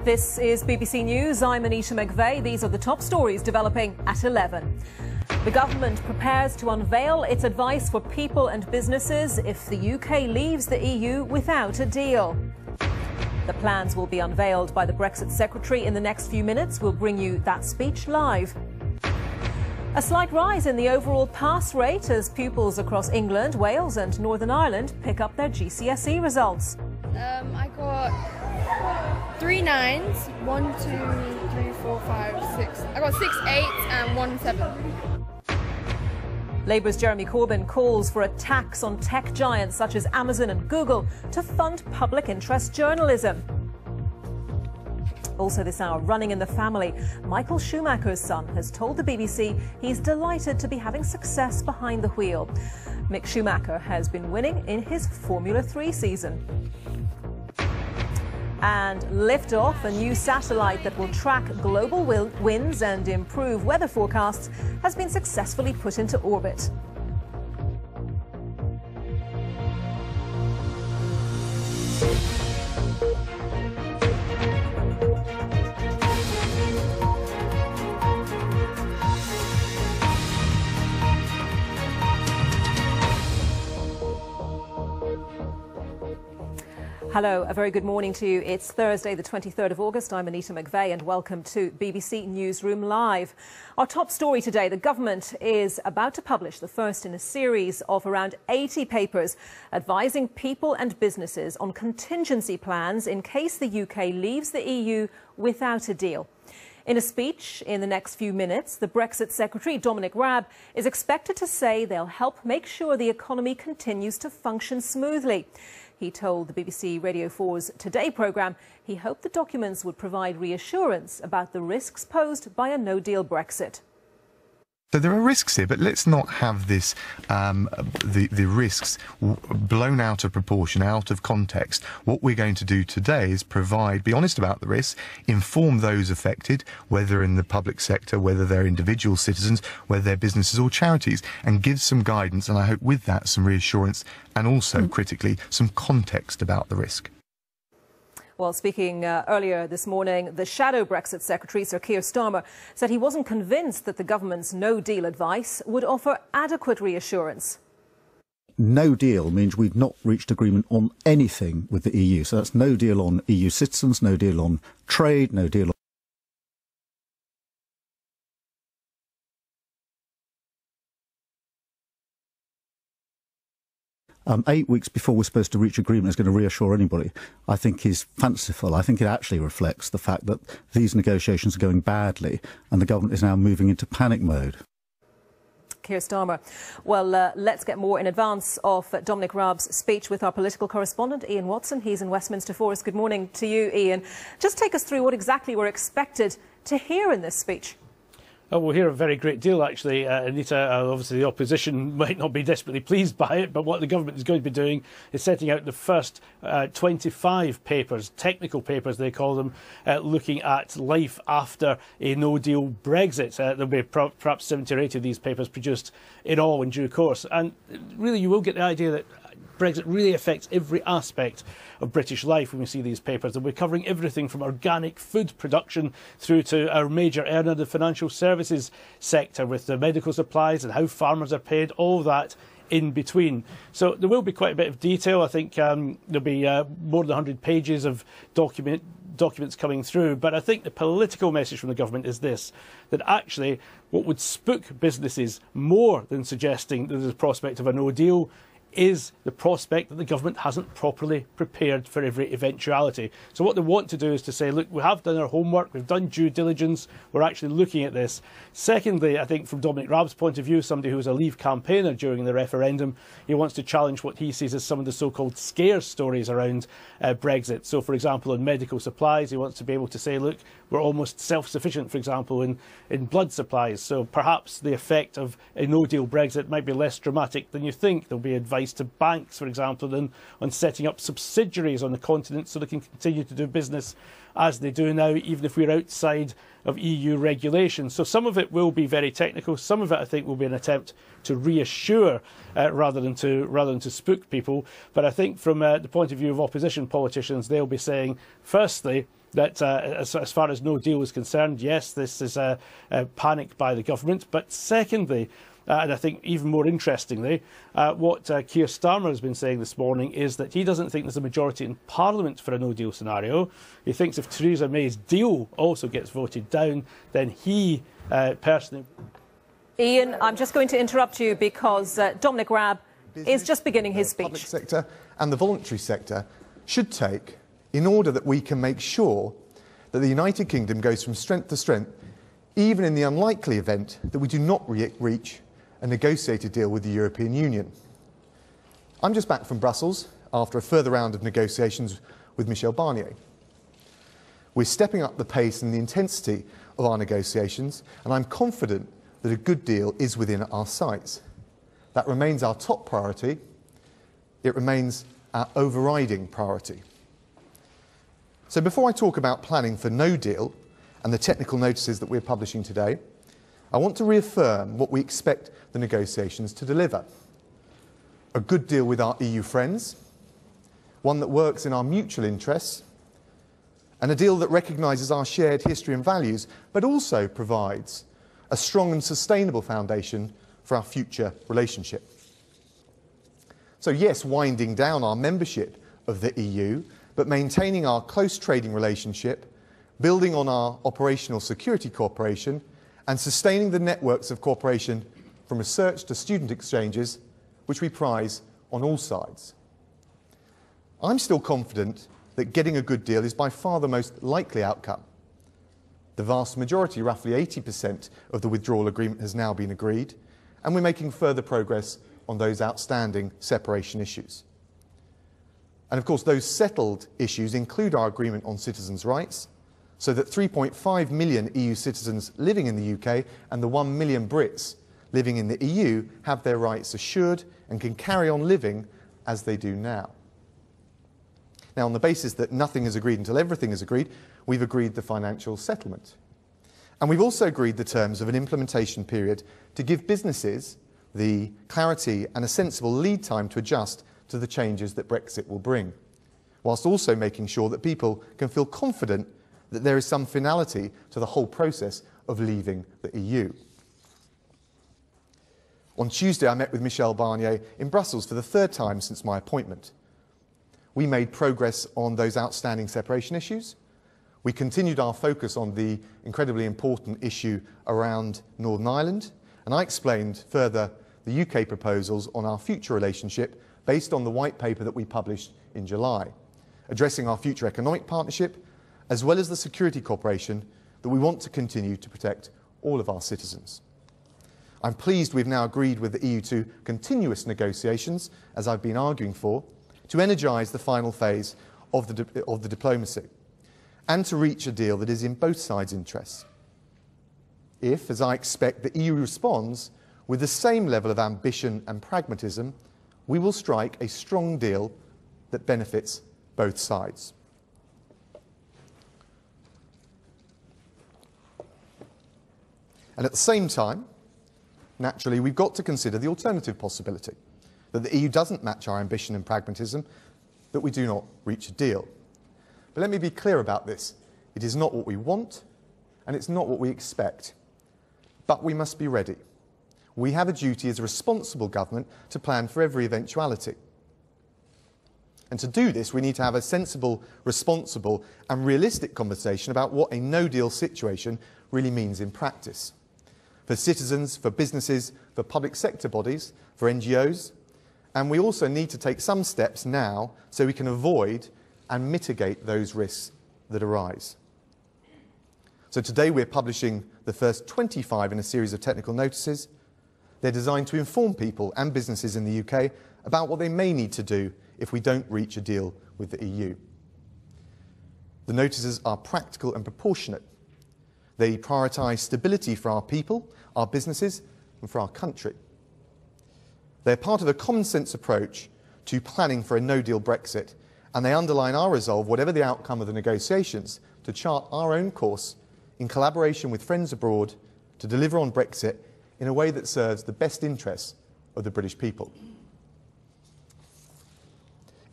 This is BBC News. I'm Anita McVeigh. These are the top stories developing at 11. The government prepares to unveil its advice for people and businesses if the UK leaves the EU without a deal. The plans will be unveiled by the Brexit Secretary in the next few minutes. We'll bring you that speech live. A slight rise in the overall pass rate as pupils across England, Wales and Northern Ireland pick up their GCSE results. I got 3 9s, 1, 2, 3, 4, 5, 6. I got 6 8s and 1 7. Labour's Jeremy Corbyn calls for a tax on tech giants such as Amazon and Google to fund public interest journalism. Also this hour, running in the family, Michael Schumacher's son has told the BBC he's delighted to be having success behind the wheel. Mick Schumacher has been winning in his Formula 3 season. And Liftoff, a new satellite that will track global winds and improve weather forecasts, has been successfully put into orbit. Hello, a very good morning to you. It's Thursday, the 23rd of August. I'm Anita McVeigh and welcome to BBC Newsroom Live. Our top story today, the government is about to publish the first in a series of around 80 papers advising people and businesses on contingency plans in case the UK leaves the EU without a deal. In a speech in the next few minutes, the Brexit Secretary, Dominic Raab, is expected to say they'll help make sure the economy continues to function smoothly. He told the BBC Radio 4's Today programme he hoped the documents would provide reassurance about the risks posed by a no-deal Brexit. So there are risks here, but let's not have this, the risks blown out of proportion, out of context. What we're going to do today is be honest about the risks, inform those affected, whether in the public sector, whether they're individual citizens, whether they're businesses or charities, and give some guidance, and I hope with that some reassurance and also, critically, some context about the risk. Well, speaking earlier this morning, the shadow Brexit Secretary, Sir Keir Starmer, said he wasn't convinced that the government's no-deal advice would offer adequate reassurance. No deal means we've not reached agreement on anything with the EU. So that's no deal on EU citizens, no deal on trade, no deal on 8 weeks before we're supposed to reach agreement is going to reassure anybody, I think is fanciful. I think it actually reflects the fact that these negotiations are going badly and the government is now moving into panic mode. Keir Starmer. Well, let's get more in advance of Dominic Raab's speech with our political correspondent, Ian Watson. He's in Westminster for us. Good morning to you, Ian. Just take us through what exactly we're expected to hear in this speech. Oh, we'll hear a very great deal, actually, Anita. Obviously, the opposition might not be desperately pleased by it, but what the government is going to be doing is setting out the first 25 papers, technical papers they call them, looking at life after a no-deal Brexit. There'll be perhaps 70 or 80 of these papers produced in all in due course. And really, you will get the idea that Brexit really affects every aspect of British life when we see these papers. And we're covering everything from organic food production through to our major earner, the financial services sector, with the medical supplies and how farmers are paid, all that in between. So there will be quite a bit of detail. I think there'll be more than 100 pages of documents coming through. But I think the political message from the government is this, that actually what would spook businesses more than suggesting that there's a prospect of a no deal is the prospect that the government hasn't properly prepared for every eventuality. So what they want to do is to say, look, we have done our homework, we've done due diligence, we're actually looking at this. Secondly, I think from Dominic Raab's point of view, somebody who was a Leave campaigner during the referendum, he wants to challenge what he sees as some of the so-called scare stories around Brexit. So, for example, in medical supplies, he wants to be able to say, look, we're almost self-sufficient, for example, in blood supplies. So perhaps the effect of a no-deal Brexit might be less dramatic than you think. There'll be advice to banks, for example, on setting up subsidiaries on the continent so they can continue to do business as they do now, even if we're outside of EU regulations. So some of it will be very technical. Some of it, I think, will be an attempt to reassure rather than to spook people. But I think from the point of view of opposition politicians, they'll be saying, firstly, that as far as no deal is concerned, yes, this is a panic by the government. But secondly, and I think even more interestingly, what Keir Starmer has been saying this morning is that he doesn't think there's a majority in Parliament for a no-deal scenario. He thinks if Theresa May's deal also gets voted down, then he personally... Ian, I'm just going to interrupt you because Dominic Raab is just beginning his speech. The public sector and the voluntary sector should take in order that we can make sure that the United Kingdom goes from strength to strength, even in the unlikely event that we do not reach a negotiated deal with the European Union. I'm just back from Brussels after a further round of negotiations with Michel Barnier. We're stepping up the pace and the intensity of our negotiations, and I'm confident that a good deal is within our sights. That remains our top priority. It remains our overriding priority. So before I talk about planning for no deal and the technical notices that we're publishing today, I want to reaffirm what we expect the negotiations to deliver. A good deal with our EU friends, one that works in our mutual interests, and a deal that recognises our shared history and values, but also provides a strong and sustainable foundation for our future relationship. So yes, winding down our membership of the EU, but maintaining our close trading relationship, building on our operational security cooperation, and sustaining the networks of cooperation from research to student exchanges, which we prize on all sides. I'm still confident that getting a good deal is by far the most likely outcome. The vast majority, roughly 80% of the withdrawal agreement has now been agreed, and we're making further progress on those outstanding separation issues. And of course, those settled issues include our agreement on citizens' rights, so that 3.5 million EU citizens living in the UK and the 1 million Brits living in the EU have their rights assured and can carry on living as they do now. Now, on the basis that nothing is agreed until everything is agreed, we've agreed the financial settlement. And we've also agreed the terms of an implementation period to give businesses the clarity and a sensible lead time to adjust to the changes that Brexit will bring, whilst also making sure that people can feel confident that there is some finality to the whole process of leaving the EU. On Tuesday, I met with Michel Barnier in Brussels for the third time since my appointment. We made progress on those outstanding separation issues. We continued our focus on the incredibly important issue around Northern Ireland, and I explained further the UK proposals on our future relationship based on the white paper that we published in July, addressing our future economic partnership, as well as the security cooperation that we want to continue to protect all of our citizens. I'm pleased we've now agreed with the EU to continuous negotiations, as I've been arguing for, to energise the final phase of the diplomacy, and to reach a deal that is in both sides' interests. If, as I expect, the EU responds with the same level of ambition and pragmatism, we will strike a strong deal that benefits both sides. And at the same time, naturally, we've got to consider the alternative possibility, that the EU doesn't match our ambition and pragmatism, that we do not reach a deal. But let me be clear about this. It is not what we want, and it's not what we expect. But we must be ready. We have a duty as a responsible government to plan for every eventuality. And to do this, we need to have a sensible, responsible and realistic conversation about what a no-deal situation really means in practice. For citizens, for businesses, for public sector bodies, for NGOs. And we also need to take some steps now so we can avoid and mitigate those risks that arise. So today we're publishing the first 25 in a series of technical notices. They're designed to inform people and businesses in the UK about what they may need to do if we don't reach a deal with the EU. The notices are practical and proportionate. They prioritise stability for our people, our businesses, and for our country. They're part of a common sense approach to planning for a no-deal Brexit and they underline our resolve, whatever the outcome of the negotiations, to chart our own course in collaboration with friends abroad to deliver on Brexit in a way that serves the best interests of the British people.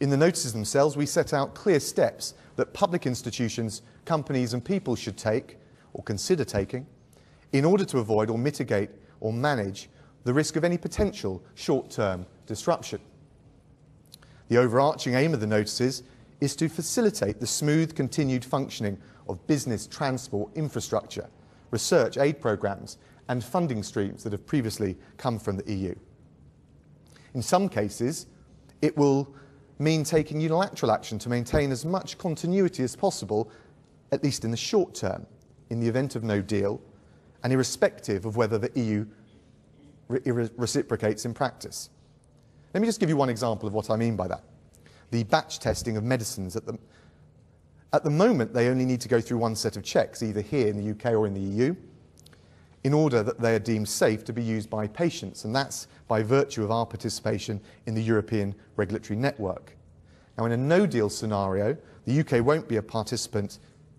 In the notices themselves, we set out clear steps that public institutions, companies and people should take, or consider taking, in order to avoid or mitigate or manage the risk of any potential short-term disruption. The overarching aim of the notices is to facilitate the smooth continued functioning of business, transport, infrastructure, research, aid programmes and funding streams that have previously come from the EU. In some cases, it will mean taking unilateral action to maintain as much continuity as possible, at least in the short term, in the event of no deal, and irrespective of whether the EU reciprocates in practice. Let me just give you one example of what I mean by that. The batch testing of medicines. At the moment, they only need to go through one set of checks, either here in the UK or in the EU, in order that they are deemed safe to be used by patients, and that's by virtue of our participation in the European regulatory network. Now, in a no-deal scenario, the UK won't be a participant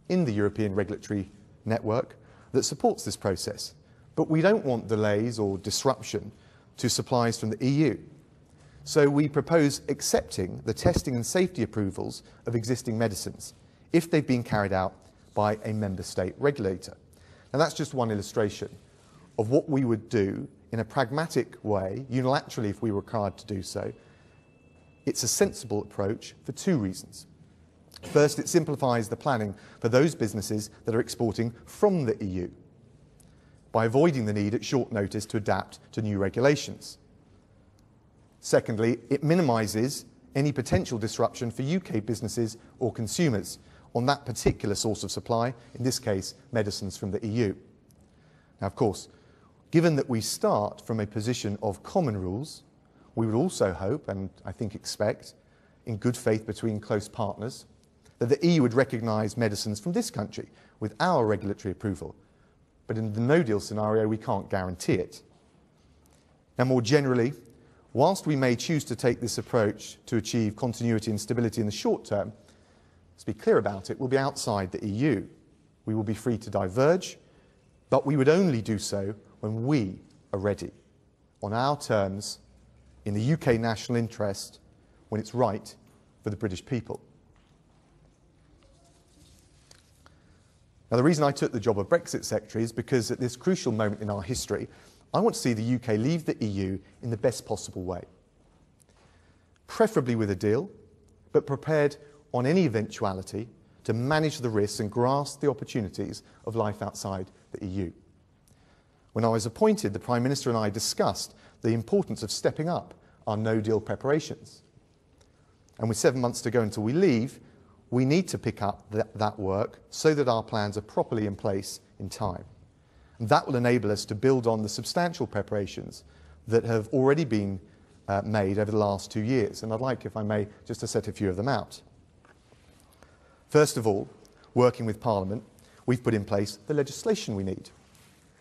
in the European regulatory network that supports this process, but we don't want delays or disruption to supplies from the EU. So we propose accepting the testing and safety approvals of existing medicines if they've been carried out by a member state regulator. Now, that's just one illustration of what we would do in a pragmatic way, unilaterally if we were required to do so. It's a sensible approach for two reasons. First, it simplifies the planning for those businesses that are exporting from the EU by avoiding the need at short notice to adapt to new regulations. Secondly, it minimises any potential disruption for UK businesses or consumers on that particular source of supply, in this case, medicines from the EU. Now, of course, given that we start from a position of common rules, we would also hope, and I think expect, in good faith between close partners, that the EU would recognise medicines from this country with our regulatory approval. But in the no-deal scenario, we can't guarantee it. Now, more generally, whilst we may choose to take this approach to achieve continuity and stability in the short term, let's be clear about it, we'll be outside the EU. We will be free to diverge, but we would only do so when we are ready, on our terms, in the UK national interest, when it's right for the British people. Now, the reason I took the job of Brexit Secretary is because at this crucial moment in our history, I want to see the UK leave the EU in the best possible way. Preferably with a deal, but prepared on any eventuality to manage the risks and grasp the opportunities of life outside the EU. When I was appointed, the Prime Minister and I discussed the importance of stepping up our no-deal preparations. And with 7 months to go until we leave, we need to pick up that work so that our plans are properly in place in time. And that will enable us to build on the substantial preparations that have already been made over the last 2 years. And I'd like, if I may, just to set a few of them out. First of all, working with Parliament, we've put in place the legislation we need.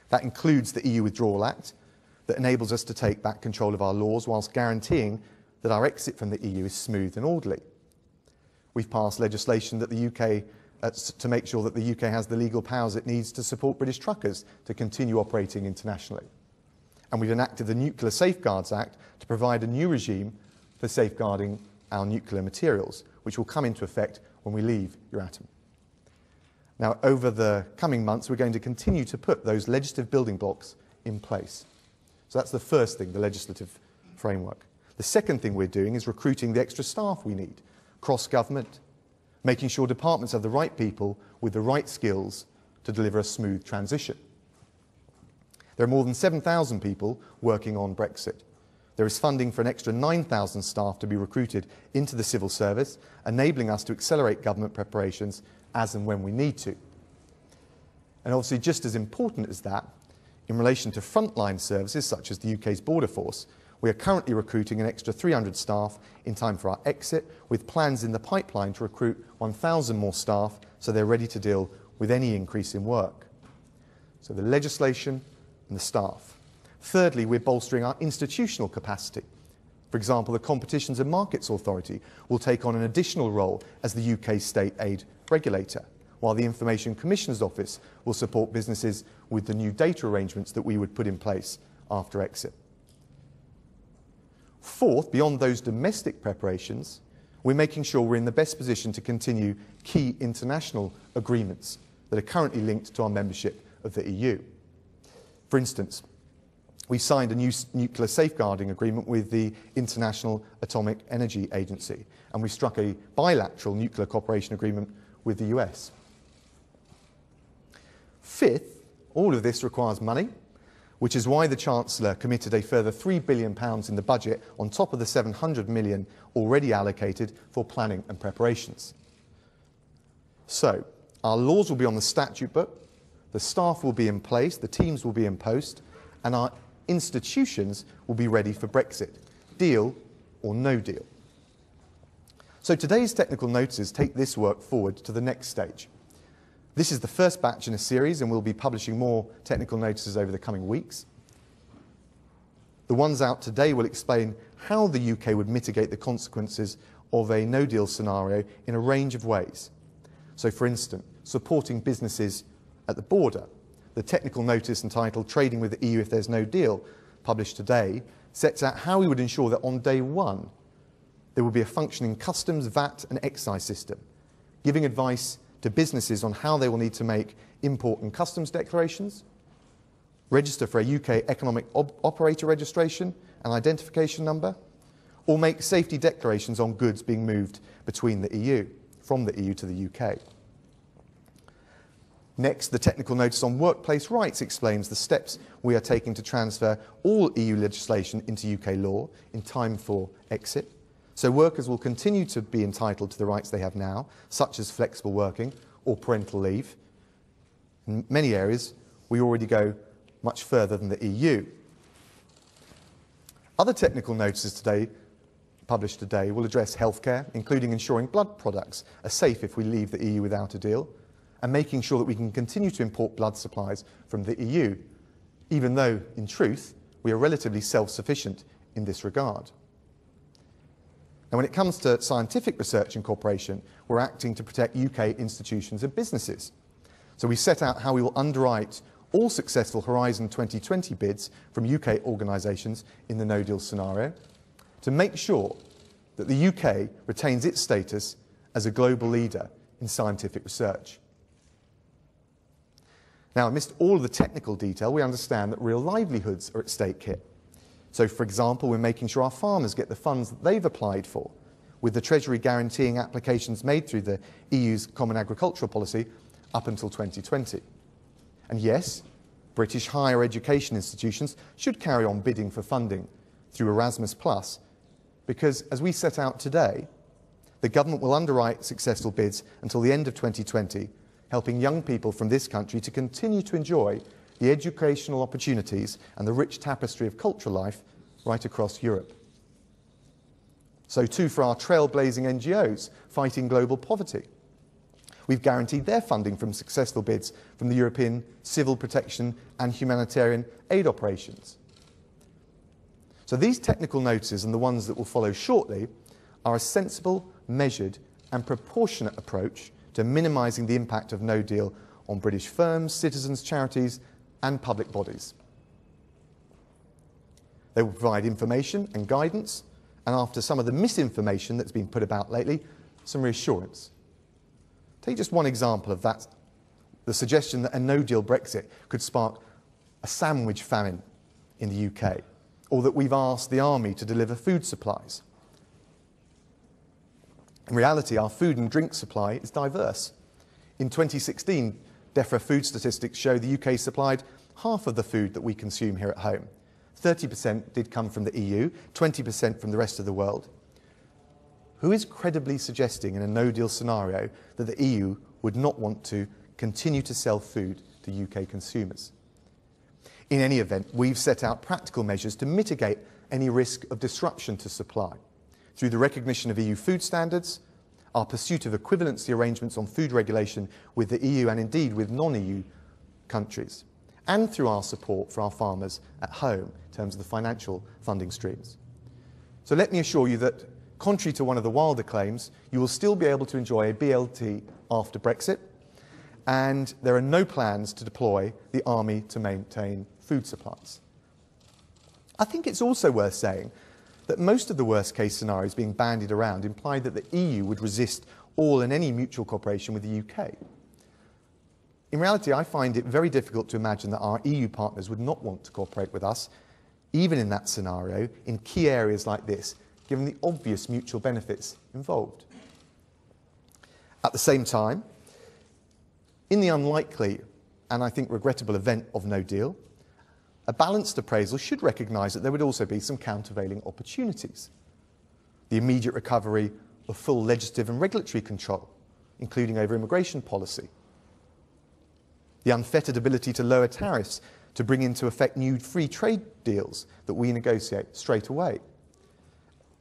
That includes the EU Withdrawal Act that enables us to take back control of our laws whilst guaranteeing that our exit from the EU is smooth and orderly. We've passed legislation that the UK to make sure that the UK has the legal powers it needs to support British truckers to continue operating internationally. And we've enacted the Nuclear Safeguards Act to provide a new regime for safeguarding our nuclear materials, which will come into effect when we leave Euratom. Now, over the coming months, we're going to continue to put those legislative building blocks in place. So that's the first thing, the legislative framework. The second thing we're doing is recruiting the extra staff we need, cross-government, making sure departments have the right people with the right skills to deliver a smooth transition. There are more than 7,000 people working on Brexit. There is funding for an extra 9,000 staff to be recruited into the civil service, enabling us to accelerate government preparations as and when we need to. And obviously, just as important as that, in relation to frontline services such as the UK's border force, we are currently recruiting an extra 300 staff in time for our exit, with plans in the pipeline to recruit 1,000 more staff so they're ready to deal with any increase in work. So the legislation and the staff. Thirdly, we're bolstering our institutional capacity For example, the Competitions and Markets Authority will take on an additional role as the UK state aid regulator, while the Information Commissioner's Office will support businesses with the new data arrangements that we would put in place after exit. Fourth, beyond those domestic preparations, we're making sure we're in the best position to continue key international agreements that are currently linked to our membership of the EU. For instance, we signed a new nuclear safeguarding agreement with the International Atomic Energy Agency, and we struck a bilateral nuclear cooperation agreement with the US. Fifth, all of this requires money, which is why the Chancellor committed a further £3 billion in the budget on top of the £700 million already allocated for planning and preparations. So, our laws will be on the statute book, the staff will be in place, the teams will be in post, and our institutions will be ready for Brexit, deal or no deal. So today's technical notices take this work forward to the next stage. This is the first batch in a series, and we'll be publishing more technical notices over the coming weeks. The ones out today will explain how the UK would mitigate the consequences of a no-deal scenario in a range of ways. So, for instance, supporting businesses at the border. The technical notice entitled Trading with the EU if there's no deal, published today, sets out how we would ensure that on day one there will be a functioning customs, VAT and excise system, giving advice to businesses on how they will need to make import and customs declarations, register for a UK economic operator registration and identification number, or make safety declarations on goods being moved between the EU, from the EU to the UK. Next, the technical notice on workplace rights explains the steps we are taking to transfer all EU legislation into UK law in time for exit. So workers will continue to be entitled to the rights they have now, such as flexible working or parental leave. In many areas, we already go much further than the EU. Other technical notices published today will address healthcare, including ensuring blood products are safe if we leave the EU without a deal, and making sure that we can continue to import blood supplies from the EU, even though, in truth, we are relatively self-sufficient in this regard. Now, when it comes to scientific research and cooperation, we're acting to protect UK institutions and businesses. So we set out how we will underwrite all successful Horizon 2020 bids from UK organisations in the no-deal scenario to make sure that the UK retains its status as a global leader in scientific research. Now, amidst all of the technical detail, we understand that real livelihoods are at stake here. So, for example, we're making sure our farmers get the funds that they've applied for, with the Treasury guaranteeing applications made through the EU's Common Agricultural Policy up until 2020. And yes, British higher education institutions should carry on bidding for funding through Erasmus+, because, as we set out today, the government will underwrite successful bids until the end of 2020, helping young people from this country to continue to enjoy the educational opportunities and the rich tapestry of cultural life right across Europe. So too for our trailblazing NGOs fighting global poverty. We've guaranteed their funding from successful bids from the European Civil Protection and Humanitarian Aid Operations. So these technical notices and the ones that will follow shortly are a sensible, measured and proportionate approach to minimising the impact of no deal on British firms, citizens, charities and public bodies. They will provide information and guidance, and after some of the misinformation that's been put about lately, some reassurance. Take just one example of that, the suggestion that a no-deal Brexit could spark a sandwich famine in the UK, or that we've asked the army to deliver food supplies. In reality, our food and drink supply is diverse. In 2016, DEFRA food statistics show the UK supplied half of the food that we consume here at home. 30% did come from the EU, 20% from the rest of the world. Who is credibly suggesting in a no-deal scenario that the EU would not want to continue to sell food to UK consumers? In any event, we've set out practical measures to mitigate any risk of disruption to supply, through the recognition of EU food standards, our pursuit of equivalency arrangements on food regulation with the EU and indeed with non-EU countries, and through our support for our farmers at home in terms of the financial funding streams. So let me assure you that, contrary to one of the wilder claims, you will still be able to enjoy a BLT after Brexit, and there are no plans to deploy the army to maintain food supplies. I think it's also worth saying that most of the worst-case scenarios being bandied around imply that the EU would resist all and any mutual cooperation with the UK. In reality, I find it very difficult to imagine that our EU partners would not want to cooperate with us, even in that scenario, in key areas like this, given the obvious mutual benefits involved. At the same time, in the unlikely and I think regrettable event of no deal, a balanced appraisal should recognise that there would also be some countervailing opportunities. The immediate recovery of full legislative and regulatory control, including over immigration policy. The unfettered ability to lower tariffs to bring into effect new free trade deals that we negotiate straight away.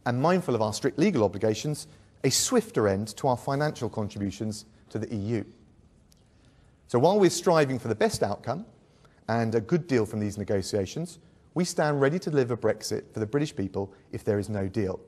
And mindful of our strict legal obligations, a swifter end to our financial contributions to the EU. So while we're striving for the best outcome and a good deal from these negotiations, we stand ready to deliver Brexit for the British people if there is no deal.